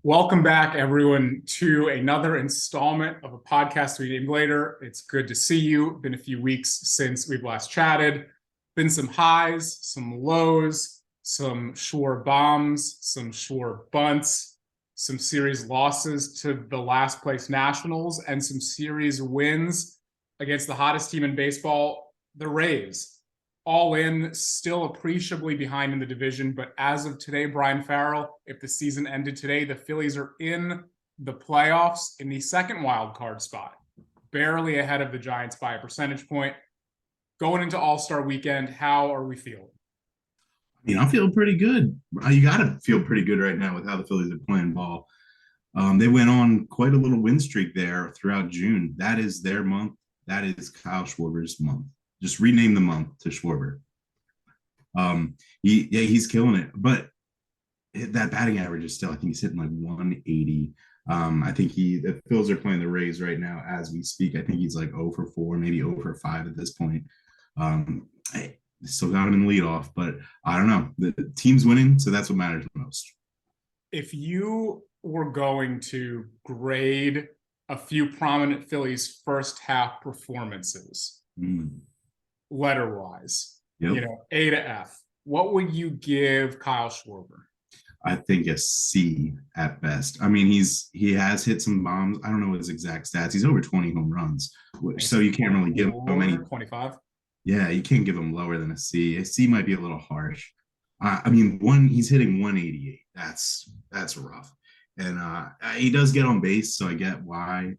Welcome back, everyone, to another installment of a podcast we named later. It's good to see you. Been a few weeks since we've last chatted. Been some highs, some lows, some sure bombs, some sure bunts, some series losses to the last place Nationals, and some series wins against the hottest team in baseball, the Rays. All in, still appreciably behind in the division. But as of today, Brian Farrell, if the season ended today, the Phillies are in the playoffs in the second wild card spot, barely ahead of the Giants by a percentage point. Going into All-Star weekend, how are we feeling? I'm feeling pretty good. You got to feel pretty good right now with how the Phillies are playing ball. They went on quite a little win streak there throughout June. That is their month. That is Kyle Schwarber's month. Just rename the month to Schwarber. He's killing it. But that batting average is still, I think he's hitting like 180. I think the Phils are playing the Rays right now as we speak. I think he's like 0 for 4, maybe 0 for 5 at this point. I still got him in the leadoff, but I don't know. The team's winning, so that's what matters most. If you were going to grade a few prominent Phillies first half performances, letter-wise, Yep. A to F, what would you give Kyle Schwarber? I think a C at best. I mean, he has hit some bombs. I don't know his exact stats. He's over 20 home runs, so you can't really give him any. 25. Yeah, you can't give him lower than a C. A C might be a little harsh. He's hitting 188. That's rough, and he does get on base, so I get why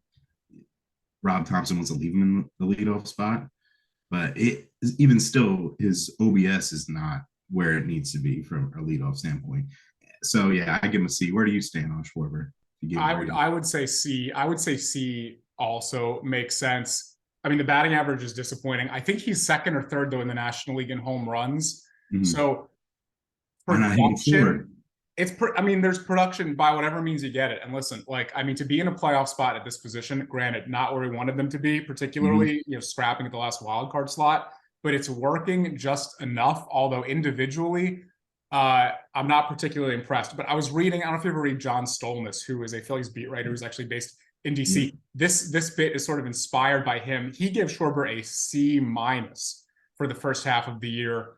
Rob Thompson wants to leave him in the leadoff spot. But even still, his OBS is not where it needs to be from a leadoff standpoint. So yeah, I give him a C. Where do you stand on Schwarber? I would say C. I would say C also makes sense. I mean, the batting average is disappointing. I think he's second or third though in the National League in home runs. Mm-hmm. So production, there's production by whatever means you get it. And listen, to be in a playoff spot at this position, granted, not where we wanted them to be, particularly, scrapping at the last wild card slot, but it's working just enough. Although individually, I'm not particularly impressed. But I was reading, I don't know if you ever read John Stolnis, who is a Phillies beat writer who's actually based in DC. Yeah. This bit is sort of inspired by him. He gives Schwarber a C- for the first half of the year,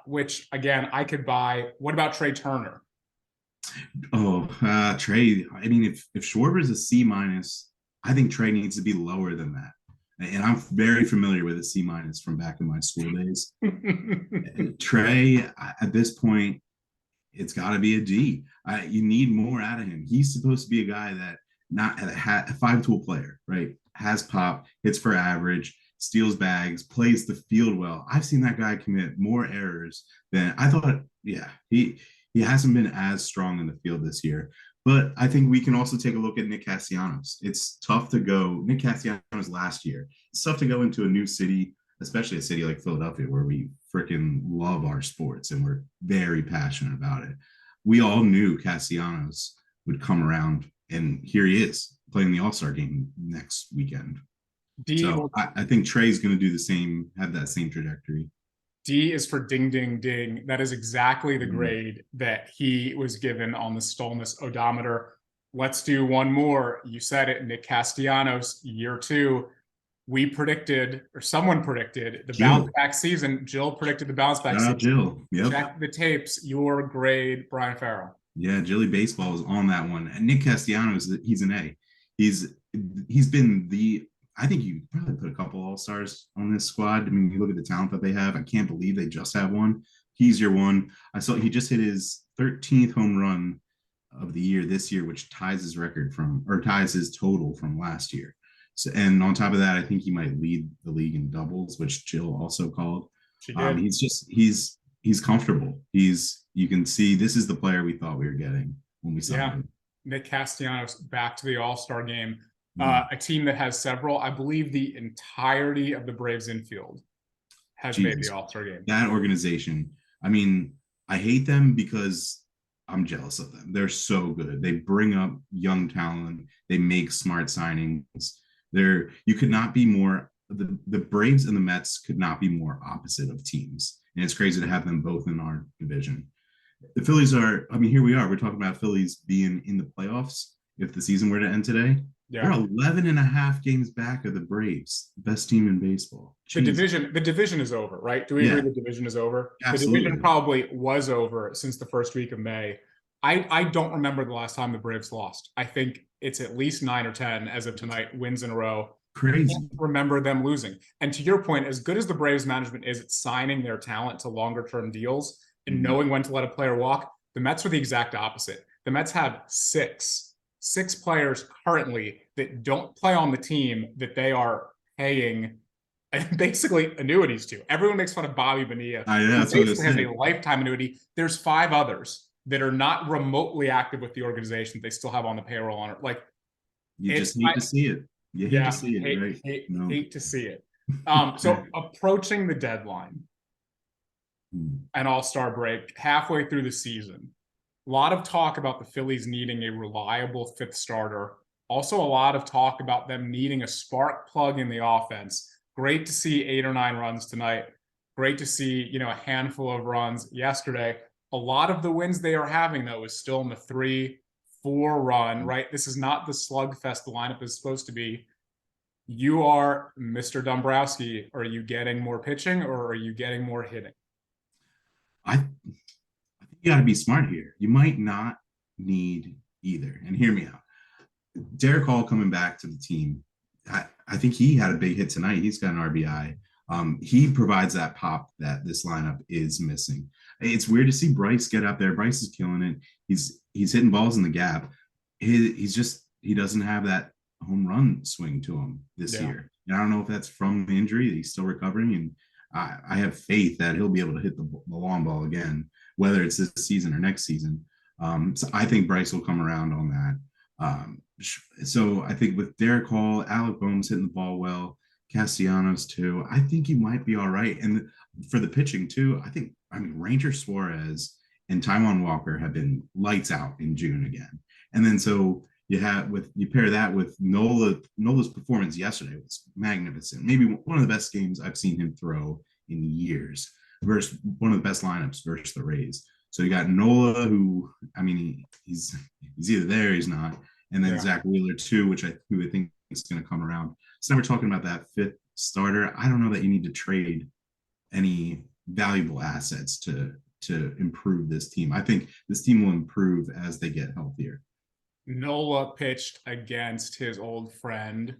which again I could buy. What about Trey Turner? Trey. I mean, if Schwarber is a C minus, I think Trey needs to be lower than that. And I'm very familiar with a C minus from back in my school days. Trey, at this point, it's got to be a D. You need more out of him. He's supposed to be a guy that not a five-tool player, right? Has pop, hits for average, steals bags, plays the field well. I've seen that guy commit more errors than I thought. Yeah, he hasn't been as strong in the field this year. But I think we can also take a look at Nick Castellanos. It's tough to go. Nick Castellanos last year. It's tough to go into a new city, especially a city like Philadelphia, where we freaking love our sports and we're very passionate about it. We all knew Castellanos would come around, and here he is playing the All-Star game next weekend. So I think Trey's going to do the same, have that same trajectory. D is for ding, ding, ding. That is exactly the grade that he was given on the Stolnis odometer. Let's do one more. You said it, Nick Castellanos, year 2. We predicted, or someone predicted, the bounce back season. Jill predicted the bounce back season. Jill. Yep. Check the tapes. Your grade, Brian Farrell. Yeah, Jilly Baseball is on that one. And Nick Castellanos, he's an A. He's been I think you probably put a couple All-Stars on this squad. I mean, you look at the talent that they have. I can't believe they just have one. He's your one. I saw he just hit his 13th home run of the year this year, which ties his total from last year. So, and on top of that, I think he might lead the league in doubles, which Jill also called. She did. He's comfortable. You can see this is the player we thought we were getting when we signed him. Nick Castellanos back to the All-Star game. A team that has several, I believe the entirety of the Braves infield has made the All-Star game. That organization, I mean, I hate them because I'm jealous of them. They're so good. They bring up young talent. They make smart signings. You could not be more, the Braves and the Mets could not be more opposite of teams. And it's crazy to have them both in our division. the Phillies are, I mean, here we are. We're talking about Phillies being in the playoffs. If the season were to end today, they're Yeah. 11 and a half games back of the Braves, the best team in baseball. Jesus. The division is over, right? Do we agree Yeah, the division is over? The division absolutely. probably was over since the first week of May. I don't remember the last time the Braves lost. I think it's at least 9 or 10 as of tonight, wins in a row. I can't Crazy. remember them losing. And to your point, as good as the Braves management is at signing their talent to longer term deals and Mhm. knowing when to let a player walk, the Mets are the exact opposite. The Mets have six players currently that don't play on the team that they are paying basically annuities to. Everyone makes fun of Bobby Bonilla, who That's what I was basically has a saying. lifetime annuity. There's 5 others that are not remotely active with the organization. They still have on the payroll on it. Like You it's, just hate to see it. You hate to yeah, see it, right? No. hate to see it. So approaching the deadline, an all-star break, halfway through the season, a lot of talk about the Phillies needing a reliable 5th starter. Also, a lot of talk about them needing a spark plug in the offense. Great to see 8 or 9 runs tonight. Great to see, a handful of runs yesterday. A lot of the wins they are having, though, is still in the 3-4 run, right? This is not the slugfest the lineup is supposed to be. You are Mr. Dombrowski. Are you getting more pitching or are you getting more hitting? I think you got to be smart here. You might not need either. And hear me out. Derek Hall coming back to the team. I think he had a big hit tonight. He's got an RBI. He provides that pop that this lineup is missing. It's weird to see Bryce get up there. Bryce is killing it. He's hitting balls in the gap. He doesn't have that home run swing to him this year. And I don't know if that's from the injury. He's still recovering, and I have faith that he'll be able to hit the long ball again, whether it's this season or next season. So I think Bryce will come around on that. So I think with Derek Hall, Alec Boehm's hitting the ball well, Castellanos too, I think he might be all right. And for the pitching too, I mean, Ranger Suarez and Taijuan Walker have been lights out in June again. And then so you pair that with Nola's performance yesterday was magnificent. Maybe one of the best games I've seen him throw in years versus one of the best lineups versus the Rays. So you got Nola, who, I mean, he's either there or he's not, and then Zach Wheeler too, who I think is going to come around. So now we're talking about that 5th starter. I don't know that you need to trade any valuable assets to improve this team. I think this team will improve as they get healthier. Nola pitched against his old friend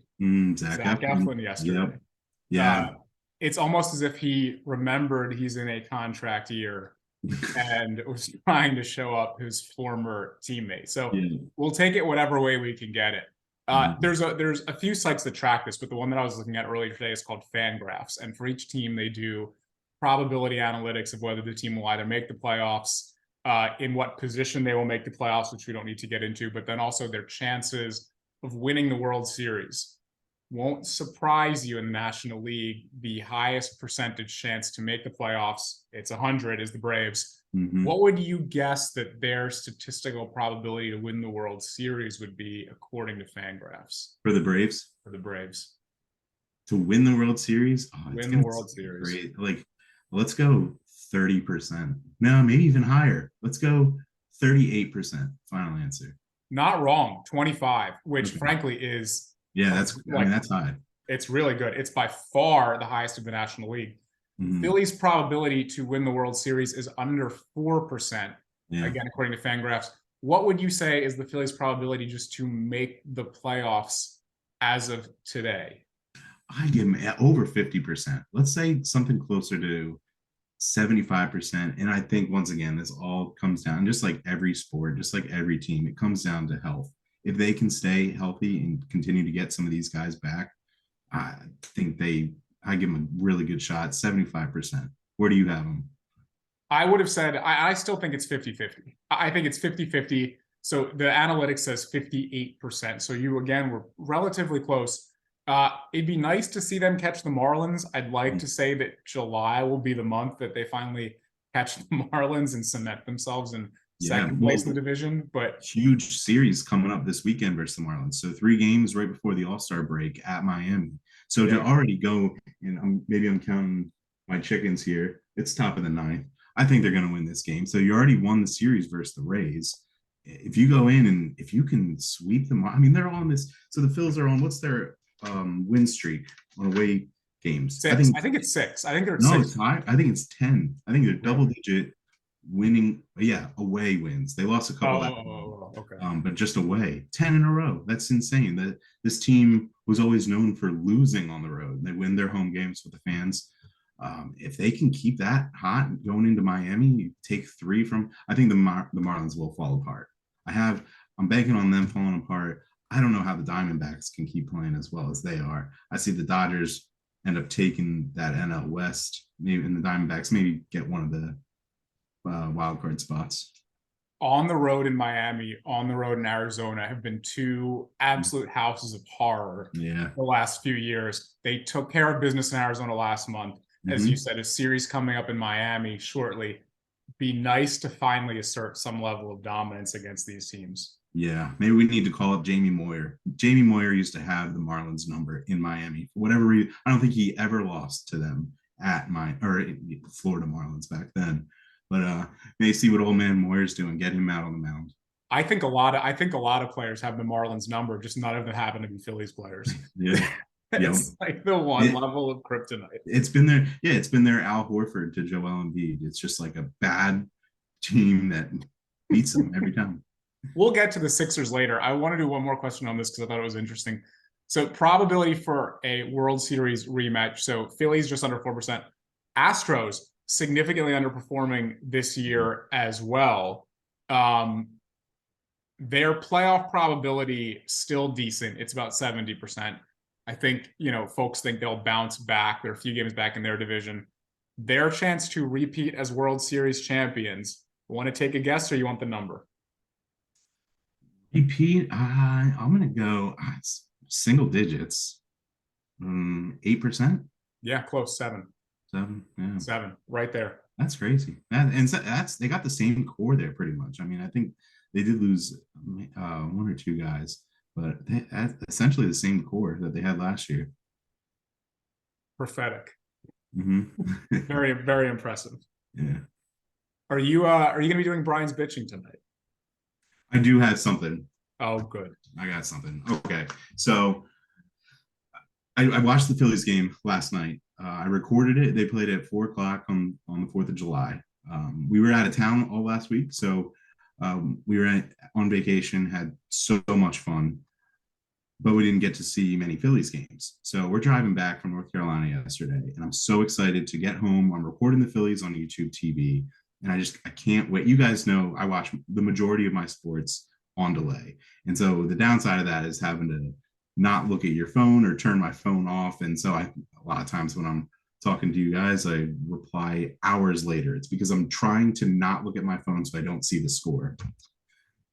Zach Eflin yesterday. Yep. Yeah. It's almost as if he remembered he's in a contract year and was trying to show up his former teammate. So we'll take it whatever way we can get it. There's a few sites that track this, but the one that I was looking at earlier today is called Fangraphs. And for each team, they do probability analytics of whether the team will either make the playoffs, in what position they will make the playoffs, which we don't need to get into, but then also their chances of winning the World Series. Won't surprise you in the National League, the highest percentage chance to make the playoffs, it's 100, is the Braves. What would you guess that their statistical probability to win the World Series would be according to Fangraphs? For the Braves? For the Braves. To win the World Series? Win the World Series. Great. Like, let's go 30%. No, maybe even higher. Let's go 38%. Final answer. Not wrong. 25, which frankly is... Yeah, that's high. It's really good. It's by far the highest of the National League. Phillies' probability to win the World Series is under 4%. Again, according to Fangraphs. What would you say is the Phillies' probability just to make the playoffs as of today? I give them over 50%. Let's say something closer to 75%. And I think, once again, this all comes down, just like every sport, just like every team, it comes down to health. If they can stay healthy and continue to get some of these guys back, I think I give them a really good shot, 75%. Where do you have them? I would have said, I still think it's 50-50. I think it's 50-50. So the analytics says 58%. So you, again, were relatively close. It'd be nice to see them catch the Marlins. I'd like to say that July will be the month that they finally catch the Marlins and cement themselves in second place in the division. But huge series coming up this weekend versus the Marlins. So 3 games right before the All-Star break at Miami. So to already go, and maybe I'm counting my chickens here, it's top of the 9th. I think they're going to win this game. So you already won the series versus the Rays. If you go in and if you can sweep them, I mean, they're on this. So the Phils are on, what's their win streak on away games? Six. I think it's six. I think they're at No, six. it's high. I think it's 10. I think they're double Really? digit winning. Yeah, away wins. They lost a couple at home, Okay. but just away 10 in a row. That's insane. That this team was always known for losing on the road. They win their home games with the fans. If they can keep that hot going into Miami, you take three from. I think the Marlins will fall apart. I'm banking on them falling apart. I don't know how the Diamondbacks can keep playing as well as they are. I see the Dodgers end up taking that NL West, maybe, and the Diamondbacks maybe get one of the wild card spots. On the road in Miami, on the road in Arizona have been two absolute houses of horror Yeah. the last few years. They took care of business in Arizona last month. As you said, a series coming up in Miami shortly. Be nice to finally assert some level of dominance against these teams. Yeah, maybe we need to call up Jamie Moyer. Jamie Moyer used to have the Marlins number in Miami for whatever reason. I don't think he ever lost to them at Florida Marlins back then. But maybe see what old man Moyer's doing. Get him out on the mound. I think a lot of players have the Marlins number, just none of them happen to be Phillies players. Yeah. It's like the one level of kryptonite. It's been there. Yeah, it's been there. Al Horford to Joel Embiid. It's just like a bad team that beats them every time. We'll get to the Sixers later. I want to do one more question on this because I thought it was interesting. So probability for a World Series rematch. So Phillies just under 4%. Astros significantly underperforming this year as well. Their playoff probability still decent. It's about 70%. I think, folks think they'll bounce back. They're a few games back in their division. Their chance to repeat as World Series champions. Want to take a guess or you want the number? Repeat. I'm going to go single digits. 8%. Yeah, close. 7. 7. Yeah. 7. Right there. That's crazy. They got the same core there pretty much. I mean, I think they did lose one or two guys, but that's essentially the same core that they had last year. Prophetic. Mm-hmm. Very, very impressive. Yeah. Are you going to be doing Brian's bitching tonight? I do have something. Oh, good. I got something. Okay. So I watched the Phillies game last night. I recorded it. They played at 4:00 on the 4th of July. We were out of town all last week. So we were on vacation, had so much fun, but we didn't get to see many Phillies games. So we're driving back from North Carolina yesterday, and I'm so excited to get home. I'm recording the Phillies on YouTube TV, and I can't wait. You guys know I watch the majority of my sports on delay. And so the downside of that is having to not look at your phone or turn my phone off. And so a lot of times when I'm talking to you guys, I reply hours later. It's because I'm trying to not look at my phone so I don't see the score.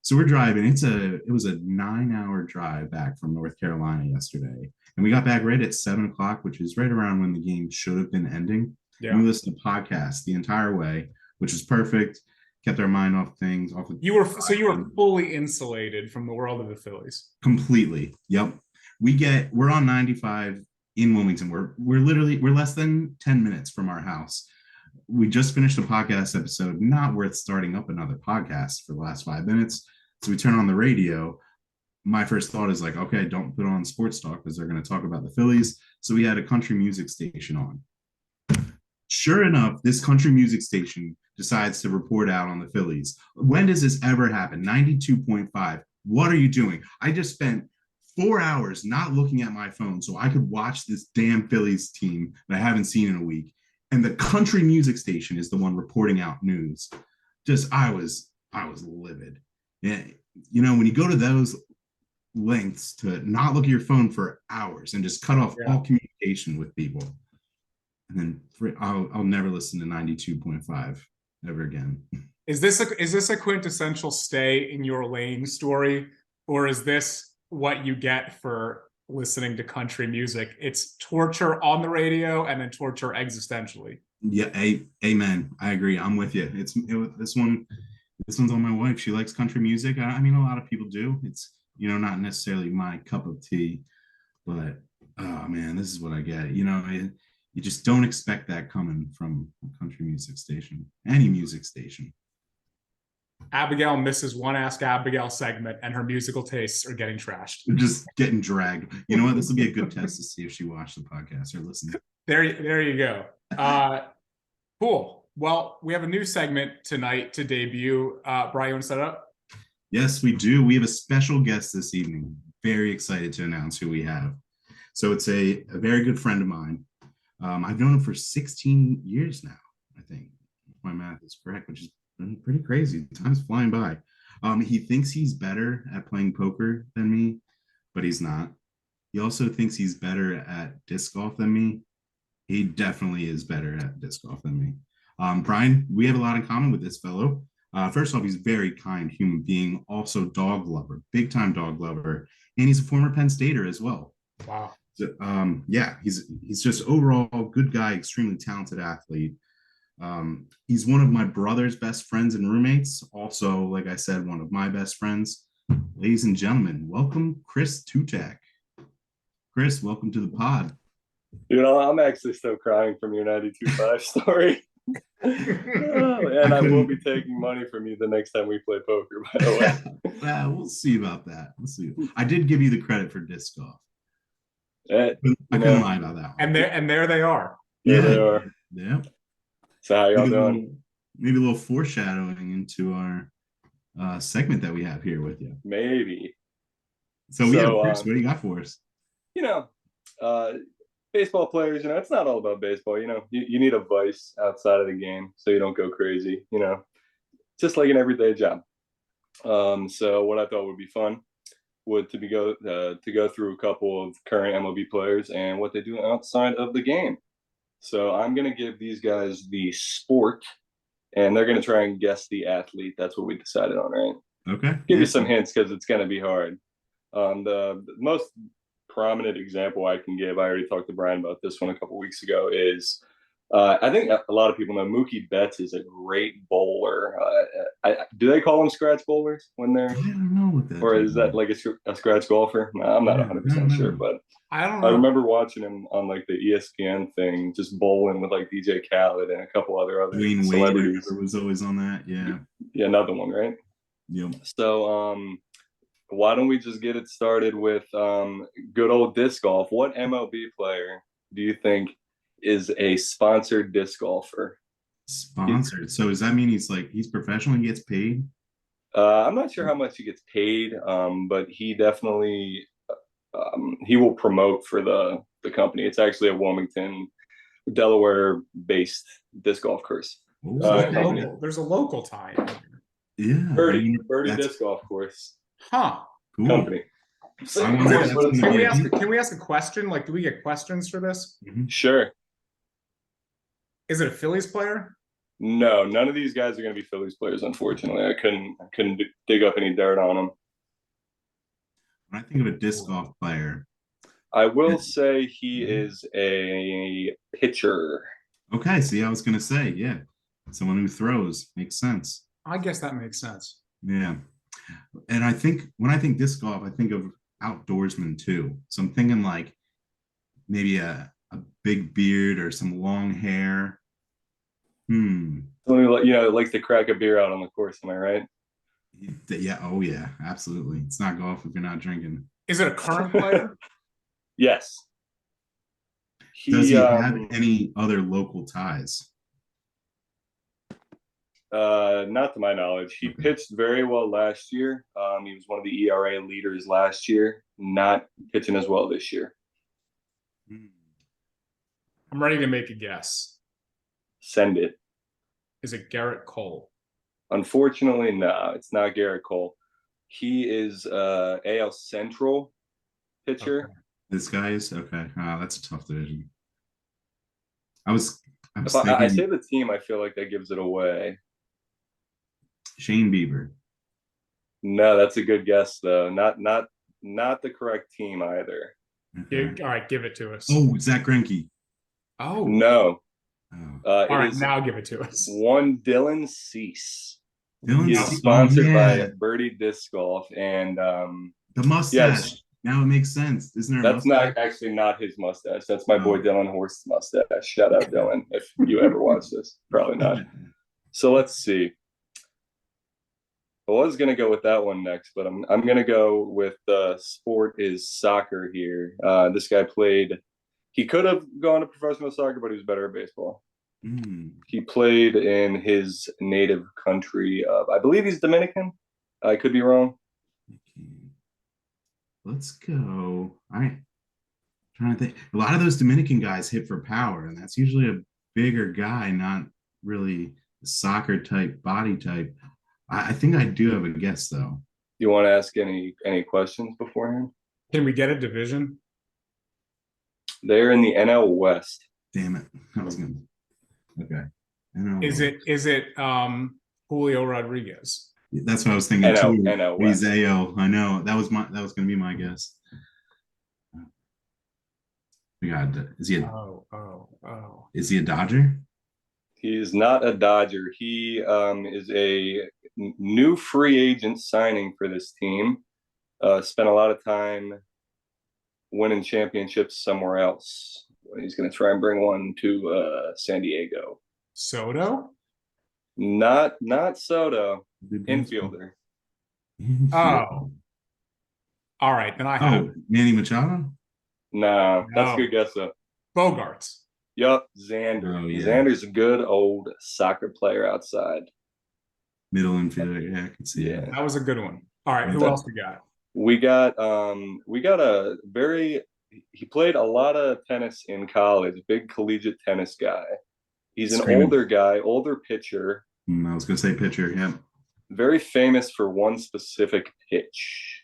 So we're driving. It was a 9-hour drive back from North Carolina yesterday. And we got back right at 7:00, which is right around when the game should have been ending. Yeah. And we listened to podcasts the entire way, which was perfect. Kept our mind off things. You were fully insulated from the world of the Phillies. Completely. Yep. We're on 95 in Wilmington. We're less than 10 minutes from our house. We just finished a podcast episode, not worth starting up another podcast for the last 5 minutes. So we turn on the radio. My first thought is like, okay, don't put on sports talk because they're going to talk about the Phillies. So we had a country music station on. Sure enough, this country music station decides to report out on the Phillies. When does this ever happen? 92.5. What are you doing? I just spent 4 hours not looking at my phone so I could watch this damn Phillies team that I haven't seen in a week. And the country music station is the one reporting out news. I was livid. Yeah, when you go to those lengths to not look at your phone for hours and just cut off all communication with people. And then I'll never listen to 92.5 ever again. Is this a quintessential stay in your lane story, or is this what you get for listening to country music? It's torture on the radio and then torture existentially. Yeah, amen. I agree. I'm with you. This one's on my wife. She likes country music. I mean, a lot of people do. It's not necessarily my cup of tea, but oh man, this is what I get. you just don't expect that coming from a country music station, any music station. Abigail misses one Ask Abigail segment, and her musical tastes are getting trashed. They're just getting dragged. You know what? This will be a good test to see if she watched the podcast or listened. There you go. Cool. Well, we have a new segment tonight to debut. Brian, you want to set it up? Yes, we do. We have a special guest this evening. Very excited to announce who we have. So it's a very good friend of mine. I've known him for 16 years now, I think, if my math is correct, which is pretty crazy. Time's flying by. He thinks he's better at playing poker than me, but he's not. He also thinks he's better at disc golf than me. He definitely is better at disc golf than me. Brian, we have a lot in common with this fellow. First off, he's a very kind human being, also dog lover, big time dog lover, and he's a former Penn Stater as well. Wow. So, yeah, he's just overall good guy, extremely talented athlete. He's one of my brother's best friends and roommates. Also, like I said, one of my best friends. Ladies and gentlemen, welcome Chris Tutak. Chris, welcome to the pod. You know, I'm actually still crying from your 92.5 story. And I will be taking money from you the next time we play poker, by the way. We'll see about that. We'll see. I did give you the credit for disc golf. I couldn't lie about that one. And there they are. There they are. Yeah. So how y'all doing? Maybe a little foreshadowing into our segment that we have here with you. Maybe. So Chris, what do you got for us? You know, baseball players, you know, it's not all about baseball. You know, you need a vice outside of the game so you don't go crazy, you know, just like an everyday job. So what I thought would be fun would to go through a couple of current MLB players and what they do outside of the game. So I'm going to give these guys the sport, and they're going to try and guess the athlete. That's what we decided on, right? Okay. Give you some hints because it's going to be hard. The most prominent example I can give, I already talked to Brian about this one a couple weeks ago, is I think a lot of people know Mookie Betts is a great bowler. Do they call them scratch bowlers when they're? I don't know what that. Or is that like a scratch golfer? No, I'm not 100% sure, but I don't know. I remember watching him on like the ESPN thing, just bowling with like DJ Khaled and a couple other Wayne celebrities. Wade was always on that. Yeah. Yeah, another one, right? Yep. So why don't we just get it started with good old disc golf? What MLB player do you think is a sponsored disc golfer? Sponsored. So does that mean he's professional and gets paid? I'm not sure how much he gets paid, but he definitely he will promote for the company. It's actually a Wilmington, Delaware-based disc golf course. There's a local tie. Yeah. Birdie disc golf course. Huh. Cool. Company. Can we ask a question? Like, do we get questions for this? Mm-hmm. Sure. Is it a Phillies player? No, none of these guys are going to be Phillies players, unfortunately. I couldn't dig up any dirt on them. When I think of a disc golf player, I will say he is a pitcher. Okay, see, I was going to say, yeah, someone who throws. Makes sense. I guess that makes sense. Yeah. And I think when I think disc golf, I think of outdoorsmen too. So I'm thinking like maybe a big beard or some long hair. Someone who, you know, likes to crack a beer out on the course. Am I right? Yeah. Oh, yeah. Absolutely. It's not golf if you're not drinking. Is it a current player? Yes. Does he have any other local ties? Not to my knowledge. He pitched very well last year. He was one of the ERA leaders last year. Not pitching as well this year. I'm ready to make a guess. Send it. Is it Garrett Cole? Unfortunately, no, it's not Garrett Cole. He is AL Central pitcher. Okay. This guy is okay. That's a tough division. I say the team, I feel like that gives it away. Shane Bieber. No, that's a good guess though. Not the correct team either. Okay. All right, give it to us. Oh, Zach Greinke. Oh no. All right, now give it to us. One Dylan Cease. Dylan He is sponsored by Birdie Disc Golf, and the mustache. Now it makes sense. Isn't there a That's mustache? not actually not his mustache. That's my boy Oh. Dylan Horst's mustache. Shout out Dylan if you ever watch this. Probably not. So let's see. I was gonna go with that one next, but I'm gonna go with sport is soccer here. This guy played. He could have gone to professional soccer, but he was better at baseball. He played in his native country of, I believe he's Dominican. I could be wrong. Let's go. All right. Trying to think. A lot of those Dominican guys hit for power, and that's usually a bigger guy, not really a soccer type body type. I think I do have a guess though. You want to ask any questions beforehand? Can we get a division? They're in the NL West. Damn it. I was gonna. Okay. Is it Julio Rodriguez? That's what I was thinking too. NL West. Rizzo. I know. That was gonna be my guess. We got is he is he a Dodger? He's not a Dodger. He is a new free agent signing for this team. Spent a lot of time winning championships somewhere else. He's going to try and bring one to San Diego. Soto? Not Soto. Infielder. Oh. All right, then I have Manny Machado? No, that's a good guess though. Bogarts. Yup, Xander. Oh, yeah. Xander's a good old soccer player outside. Middle infielder, yeah, I can see it. That was a good one. All right, who else we got? We got a very he played a lot of tennis in college, big collegiate tennis guy. He's an older guy, older pitcher. I was gonna say pitcher, yeah. Very famous for one specific pitch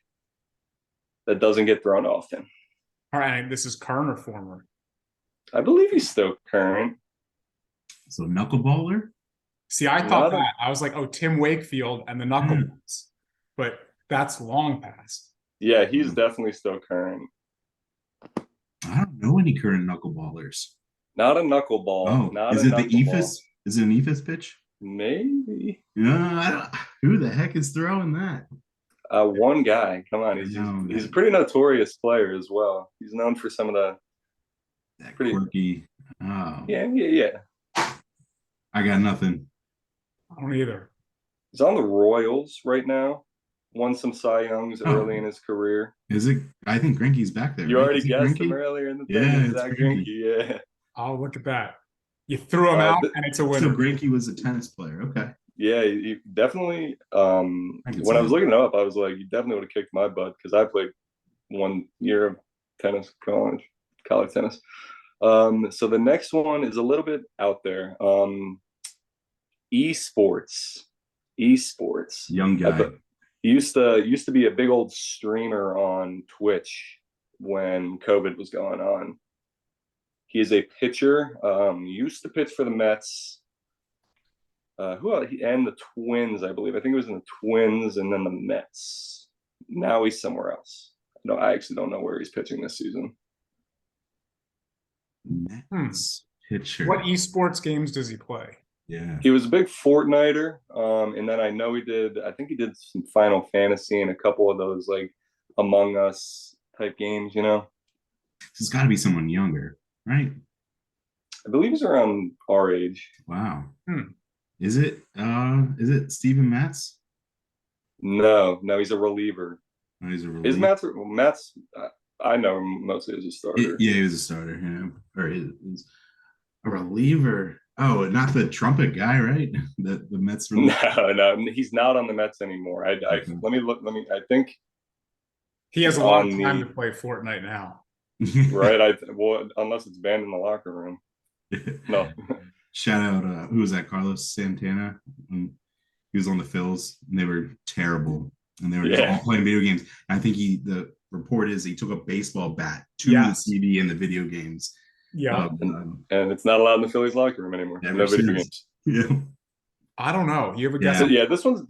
that doesn't get thrown often. All right, this is current or former? I believe he's still current. So knuckleballer? See, I thought that. I was like, oh, Tim Wakefield and the knuckleballs. But that's long past. Yeah, he's definitely still current. I don't know any current knuckleballers. Not a knuckleball. Oh, not is it the ephus? Is it an ephus pitch? Maybe. No, who the heck is throwing that? One guy. Come on, he's a pretty notorious player as well. He's known for some of that pretty quirky. Oh. Yeah. I got nothing. I don't either. He's on the Royals right now. Won some Cy Youngs early in his career. Is it? I think Greinke's back there. You already guessed him earlier in the thing. Yeah, it's Zach Greinke. Yeah. Oh, look at that. You threw him out, and it's a winner. So Greinke was a tennis player. Okay. Yeah, he definitely. When I was looking it up, I was like, you definitely would have kicked my butt because I played 1 year of tennis, college tennis. So the next one is a little bit out there. Esports. Young guy. He used to be a big old streamer on Twitch when COVID was going on. He is a pitcher. Used to pitch for the Mets. Who else? And the Twins, I believe. I think it was in the Twins and then the Mets. Now he's somewhere else. No, I actually don't know where he's pitching this season. Mets pitcher. What esports games does he play? Yeah. He was a big Fortniter. And then I know he did some Final Fantasy and a couple of those like Among Us type games, you know? It's got to be someone younger, right? I believe he's around our age. Wow. Is it Steven Matz? No, he's a reliever. Oh, he's a reliever. Is Matz I know him mostly as a starter. Yeah, he was a starter, yeah. Or he's a reliever. Oh, not the trumpet guy, right? The Mets reliever. No, he's not on the Mets anymore. Let me look. I think he has a lot of time to play Fortnite now. Right. Unless it's banned in the locker room. No. Shout out, who was that? Carlos Santana. He was on the Phillies, and they were terrible, and they were just all playing video games. And I think the report is he took a baseball bat to the TV and the video games. Yeah, and it's not allowed in the Phillies locker room anymore. No video games. Yeah. I don't know. You ever guess? Yeah, this one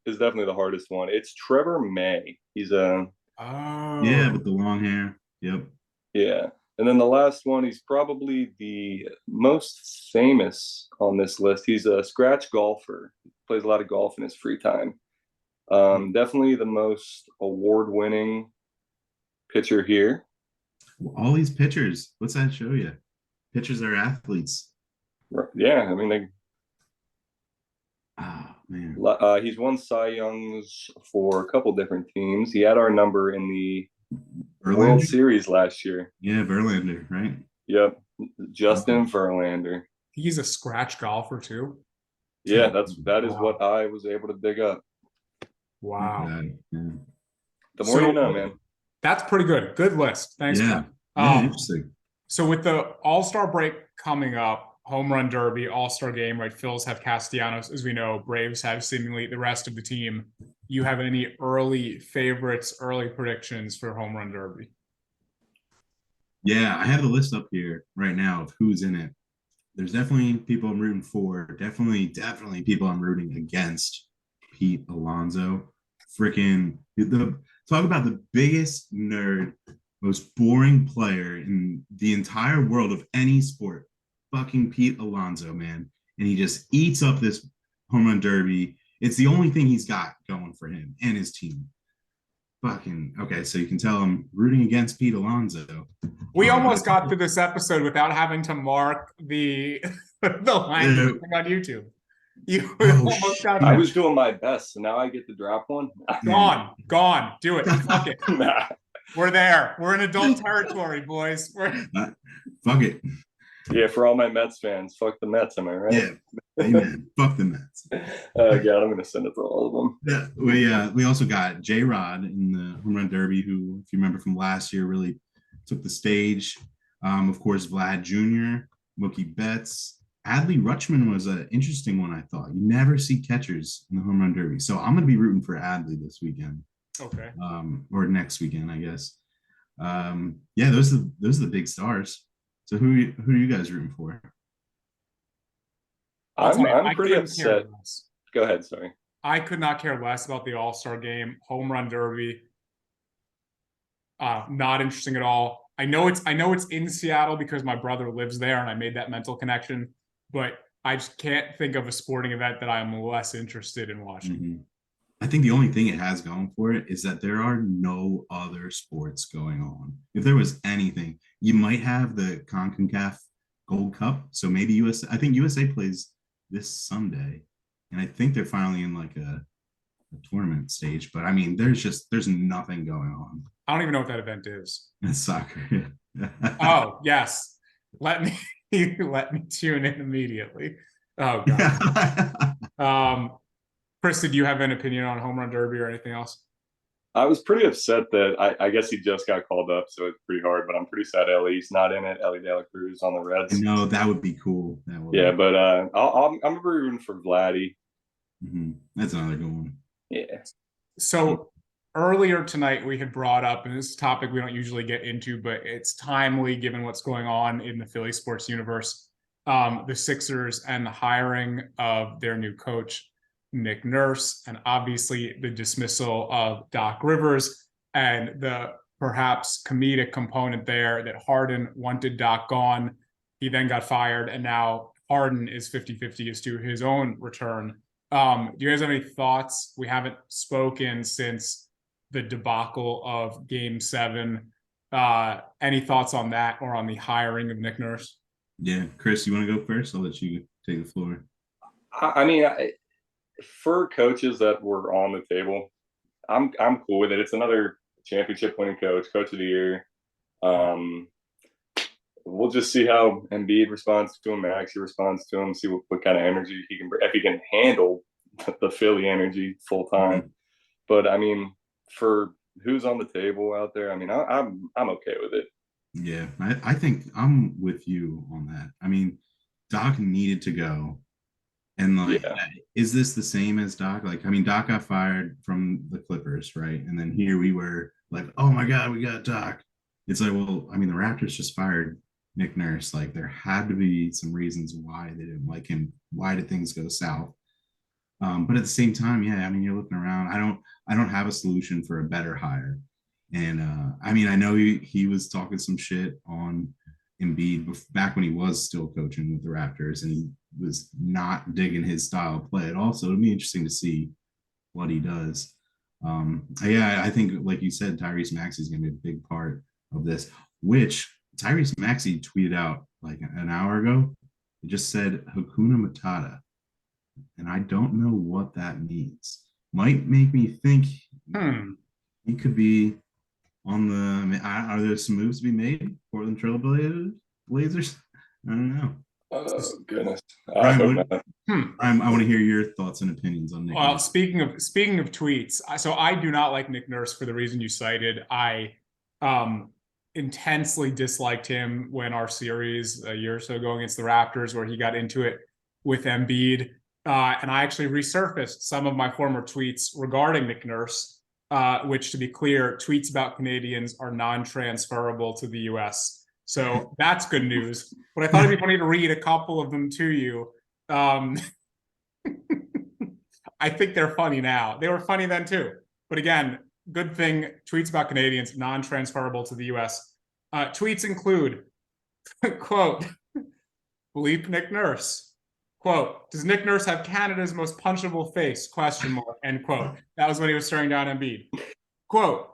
is definitely the hardest one. It's Trevor May. He's a with the long hair. Yep. Yeah. And then the last one, he's probably the most famous on this list. He's a scratch golfer. Plays a lot of golf in his free time. Definitely the most award-winning pitcher here. All these pitchers, what's that show you? Pitchers are athletes. Yeah, I mean, Oh man. He's won Cy Youngs for a couple different teams. He had our number in the World Series last year. Yeah, Verlander, right? Yep, Justin Verlander. He's a scratch golfer too. Yeah, that is what I was able to dig up. Wow. Yeah. The more you know, man. That's pretty good. Good list. Thanks. Yeah. Interesting. So with the All-Star break coming up, home run derby, All-Star game, right? Phils have Castellanos, as we know. Braves have seemingly the rest of the team. You have any early favorites, early predictions for home run derby? Yeah, I have the list up here right now of who's in it. There's definitely people I'm rooting for. Definitely people I'm rooting against. Pete Alonso. Freaking talk about the biggest nerd, most boring player in the entire world of any sport. Fucking Pete Alonso, man. And he just eats up this home run derby. It's the only thing he's got going for him and his team. Fucking okay, so you can tell I'm rooting against Pete Alonso. We almost got to this episode without having to mark the line on YouTube. I was doing my best, so now I get to drop one. Gone. Do it. Fuck it. Nah. We're there. We're in adult territory, boys. Fuck it. Yeah, for all my Mets fans, fuck the Mets, am I right? Yeah, amen. Fuck the Mets. God, I'm gonna send it to all of them. Yeah, we also got J-Rod in the home run derby, who, if you remember from last year, really took the stage. Of course, Vlad Jr., Mookie Betts. Adley Rutschman was an interesting one, I thought. You never see catchers in the home run derby. So I'm going to be rooting for Adley this weekend. Okay. Or next weekend, I guess. Yeah, those are the big stars. So who are you guys rooting for? I'm pretty upset. Go ahead, sorry. I could not care less about the All-Star game, home run derby. Not interesting at all. I know it's in Seattle because my brother lives there and I made that mental connection, but I just can't think of a sporting event that I'm less interested in watching. Mm-hmm. I think the only thing it has going for it is that there are no other sports going on. If there was anything, you might have the CONCACAF Gold Cup. So maybe I think USA plays this Sunday, and I think they're finally in like a tournament stage. But I mean, there's nothing going on. I don't even know what that event is. It's soccer. Oh, yes. Let me tune in immediately. Oh God. Chris, did you have an opinion on home run derby or anything else? I was pretty upset that I guess he just got called up, so it's pretty hard. But I'm pretty sad Ellie's not in it. Ellie De La Cruz on the Reds. No, that would be cool. But I'm rooting for Vladdy. Mm-hmm. That's another good one. Yeah. So earlier tonight we had brought up, and this is a topic we don't usually get into, but it's timely given what's going on in the Philly sports universe. The Sixers and the hiring of their new coach, Nick Nurse, and obviously the dismissal of Doc Rivers and the perhaps comedic component there that Harden wanted Doc gone. He then got fired, and now Harden is 50-50 as to his own return. Do you guys have any thoughts? We haven't spoken since the debacle of Game 7. Any thoughts on that or on the hiring of Nick Nurse? Yeah, Chris, you want to go first? I'll let you take the floor. I mean, for coaches that were on the table, I'm cool with it. It's another championship winning coach of the year. We'll just see how Embiid responds to him, Maxey responds to him, see what kind of energy he can bring, if he can handle the Philly energy full time. Mm-hmm. But I mean, for who's on the table out there, I mean, I'm okay with it. Yeah, I think I'm with you on that. I mean, Doc needed to go. And is this the same as Doc? Like, I mean, Doc got fired from the Clippers, right? And then here we were like, oh my God, we got Doc. It's like, well, I mean, the Raptors just fired Nick Nurse. Like, there had to be some reasons why they didn't like him. Why did things go south? But at the same time, yeah, I mean, you're looking around. I don't have a solution for a better hire. And I mean, I know he was talking some shit on Embiid back when he was still coaching with the Raptors, and he was not digging his style of play at all. So it'll be interesting to see what he does. Yeah, I think, like you said, Tyrese Maxey is going to be a big part of this, which Tyrese Maxey tweeted out like an hour ago. It just said Hakuna Matata, and I don't know what that means. Might make me think he could be on the. Are there some moves to be made? Portland Trail Blazers? I don't know. Oh goodness. Brian, I want to hear your thoughts and opinions on Nick Well, Nurse. speaking of tweets, so I do not like Nick Nurse for the reason you cited. I intensely disliked him when our series a year or so ago against the Raptors, where he got into it with Embiid. And I actually resurfaced some of my former tweets regarding Nick Nurse, which, to be clear, tweets about Canadians are non-transferrable to the US. So that's good news. But I thought it'd be funny to read a couple of them to you. I think they're funny now. They were funny then too. But again, good thing, tweets about Canadians, non-transferable to the US. Tweets include, quote, bleep Nick Nurse. Quote, does Nick Nurse have Canada's most punchable face? Question mark, end quote. That was when he was staring down Embiid. Quote,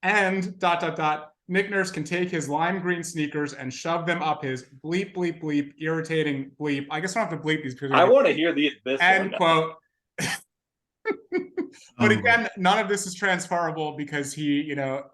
and ... Nick Nurse can take his lime green sneakers and shove them up his bleep, bleep, bleep, irritating bleep. I guess I don't have to bleep these because I want to hear this end one. quote. But again, none of this is transferable because he,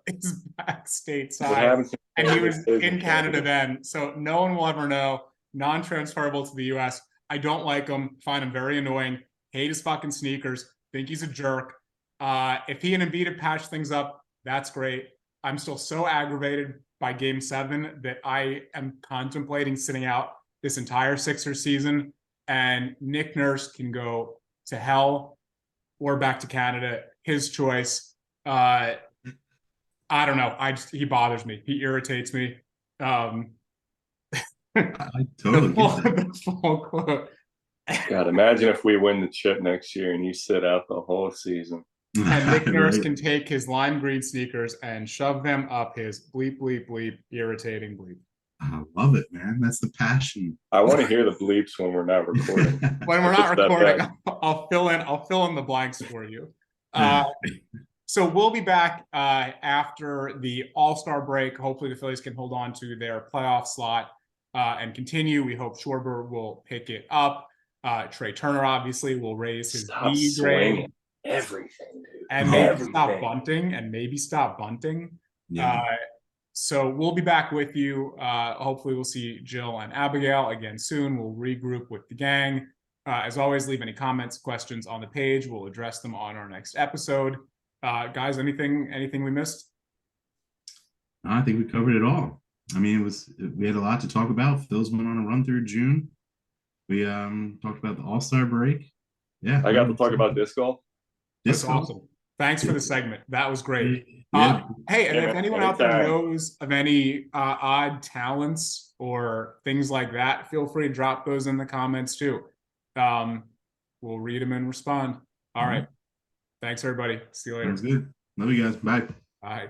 is back stateside and he was in Canada then. So no one will ever know. Non-transferable to the US. I don't like him. Find him very annoying. Hate his fucking sneakers. Think he's a jerk. If he and Embiid have patched things up, that's great. I'm still so aggravated by Game 7 that I am contemplating sitting out this entire Sixers season. And Nick Nurse can go to hell or back to Canada. His choice. I don't know. He bothers me. He irritates me. I totally get that. The full quote. God, imagine if we win the chip next year and you sit out the whole season. And Nick Nurse can take his lime green sneakers and shove them up his bleep, bleep, bleep, irritating bleep. I love it, man. That's the passion. I want to hear the bleeps when we're not recording. When we're not recording, I'll fill in the blanks for you. So we'll be back after the All-Star break. Hopefully the Phillies can hold on to their playoff slot and continue. We hope Schwarber will pick it up. Trey Turner obviously will raise his D grade. Everything, dude. And maybe stop bunting. Yeah. So we'll be back with you. Hopefully we'll see Jill and Abigail again soon. We'll regroup with the gang. As always, leave any comments, questions on the page. We'll address them on our next episode. Guys, anything we missed? I think we covered it all. I mean, we had a lot to talk about. Phil's went on a run through June. We talked about the All-Star break. Yeah. I got to talk about disc golf. That's awesome. Thanks for the segment. That was great. Yeah. Hey, and if anyone out there knows of any odd talents or things like that, feel free to drop those in the comments too. We'll read them and respond. All right. Thanks, everybody. See you later. Sounds good. Love you guys. Bye. Bye.